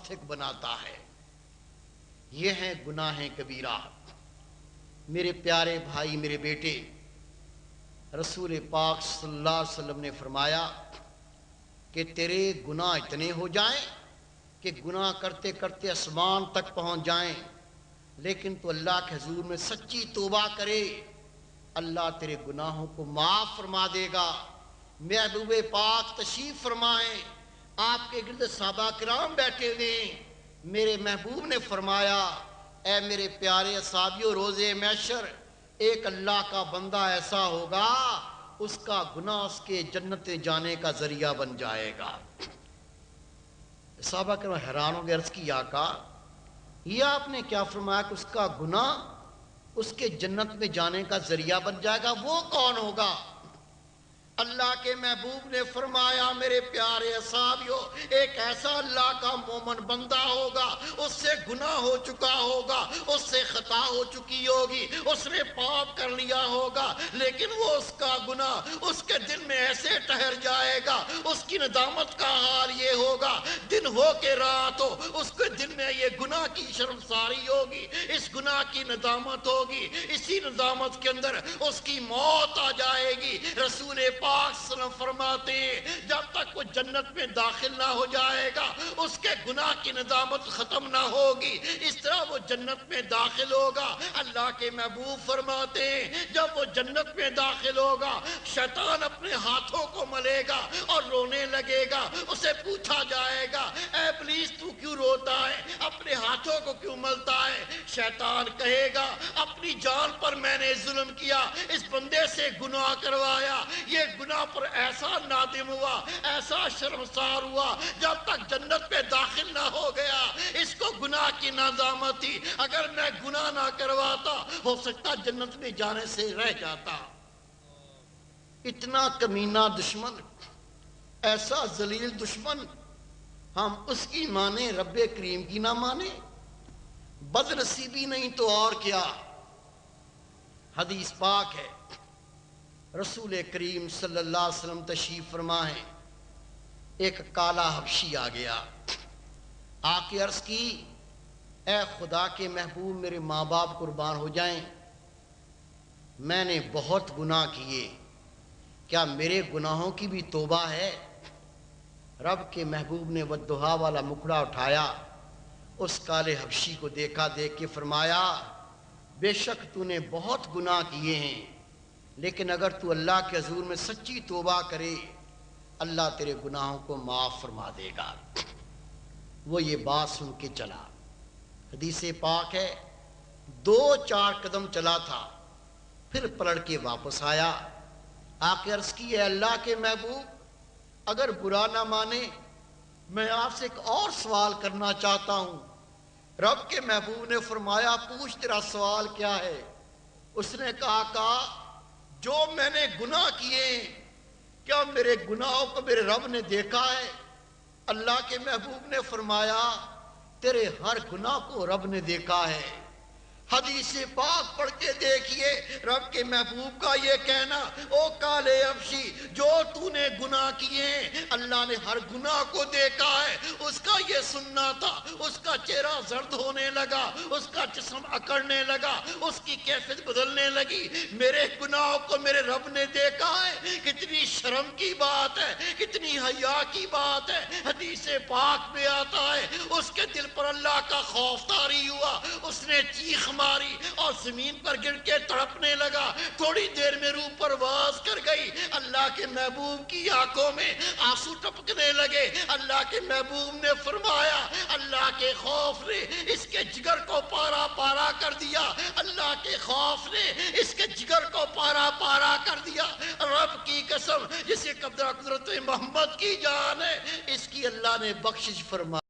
مستحق بناتا ہے۔ یہ ہیں گناہ کبیرہ۔ میرے پیارے بھائی، میرے بیٹے، رسول پاک صلی اللہ علیہ وسلم نے فرمایا کہ تیرے گناہ اتنے ہو جائیں کہ گناہ کرتے کرتے آسمان تک پہنچ جائیں، لیکن تو اللہ کے حضور میں سچی توبہ کرے، اللہ تیرے گناہوں کو معاف فرما دے گا۔ محبوب پاک تشریف فرمائیں، آپ کے گرد صحابہ کرام بیٹھے ہوئے ہیں۔ میرے محبوب نے فرمایا، اے میرے پیارے اصحابیوں، روز محشر ایک اللہ کا بندہ ایسا ہوگا، اس کا گناہ اس کے جنت جانے کا ذریعہ بن جائے گا۔ صحابہ کرام حیران ہو گئے، عرض کی یا آقا، یہ آپ نے کیا فرمایا کہ اس کا گناہ اس کے جنت میں جانے کا ذریعہ بن جائے گا؟ وہ کون ہوگا؟ اللہ کے محبوب نے فرمایا، میرے پیارے اصحابیوں، ایک ایسا اللہ کا مومن بندہ ہوگا، اس سے گناہ ہو چکا ہوگا، اس سے خطا ہو چکی ہوگی، اس نے پاپ کر لیا ہوگا، لیکن وہ اس کا گناہ اس کے دل میں ایسے ٹھہر جائے گا، اس کی ندامت کا حال یہ ہوگا، دن ہو کے رات ہو، اس کے دل میں یہ گناہ کی شرمساری ہوگی، اس گناہ کی ندامت ہوگی، اسی ندامت کے اندر اس کی موت آ جائے گی۔ رسول پاک وسلم فرماتے ہیں، جب تک وہ جنت میں داخل نہ ہو جائے گا، اس کے گناہ کی ندامت ختم نہ ہوگی، اس طرح وہ جنت میں داخل ہوگا۔ اللہ کے محبوب فرماتے ہیں، جب وہ جنت میں داخل ہوگا، شیطان اپنے ہاتھوں کو ملے گا اور رونے لگے گا، اسے پوچھا جائے گا، اے ابلیس تو کیوں روتا ہے، اپنے ہاتھوں کو کیوں ملتا ہے؟ شیطان کہے گا، اپنی جان پر میں نے ظلم کیا، اس بندے سے گناہ کروایا، یہ گناہ پر ایسا نادم ہوا، ایسا شرمسار ہوا، جب تک جنت میں داخل نہ ہو گیا، اس کو گناہ کی ندامت تھی، اگر میں گناہ نہ کرواتا ہو سکتا جنت میں جانے سے رہ جاتا۔ اتنا کمینہ دشمن، ایسا ذلیل دشمن، ہم اس کی مانیں، رب کریم کی نہ مانیں؟ بد نصیبی نہیں تو اور کیا۔ حدیث پاک ہے، رسول کریم صلی اللہ علیہ وسلم تشریف فرما ہے، ایک کالا حبشی آ گیا، آ کے عرض کی، اے خدا کے محبوب، میرے ماں باپ قربان ہو جائیں، میں نے بہت گناہ کیے، کیا میرے گناہوں کی بھی توبہ ہے؟ رب کے محبوب نے والضحیٰ والا مکڑا اٹھایا، اس کالے حبشی کو دیکھا، دیکھ کے فرمایا، بے شک تو نے بہت گناہ کیے ہیں، لیکن اگر تو اللہ کے حضور میں سچی توبہ کرے، اللہ تیرے گناہوں کو معاف فرما دے گا۔ وہ یہ بات سن کے چلا، حدیث پاک ہے 2-4 قدم چلا تھا، پھر پلٹ کے واپس آیا، آ کے عرض کی، اے اللہ کے محبوب، اگر برا نہ مانے، میں آپ سے ایک اور سوال کرنا چاہتا ہوں۔ رب کے محبوب نے فرمایا، پوچھ تیرا سوال کیا ہے؟ اس نے کہا، جو میں نے گناہ کیے، کیا میرے گناہوں کو میرے رب نے دیکھا ہے؟ اللہ کے محبوب نے فرمایا، تیرے ہر گناہ کو رب نے دیکھا ہے۔ حدیث پاک پڑھ کے دیکھیے، رب کے محبوب کا یہ کہنا، او کالے حبشی، جو تو نے گناہ کیے، اللہ نے ہر گناہ کو دیکھا ہے۔ اس کا یہ سننا تھا، اس کا چہرہ زرد ہونے لگا، اس کا جسم اکڑنے لگا، اس کی کیفیت بدلنے لگی۔ میرے گناہوں کو میرے رب نے دیکھا ہے، کتنی شرم کی بات ہے، کتنی حیا کی بات ہے۔ حدیث پاک میں آتا ہے، اس کے دل پر اللہ کا خوف طاری ہوا، اس نے چیخ ماری اور زمین پر گر کے تڑپنے لگا، تھوڑی دیر میں روح پرواز کر گئی۔ اللہ کے محبوب کی آنکھوں میں آنسو ٹپکنے لگے۔ اللہ کے محبوب نے فرمایا، اللہ کے خوف نے اس کے جگر کو پارا پارا کر دیا، اللہ کے خوف نے اس کے جگر کو پارا پارا کر دیا۔ رب کی قسم، جسے قدرت محمد کی جان ہے، اس کی اللہ نے بخشش فرمائی۔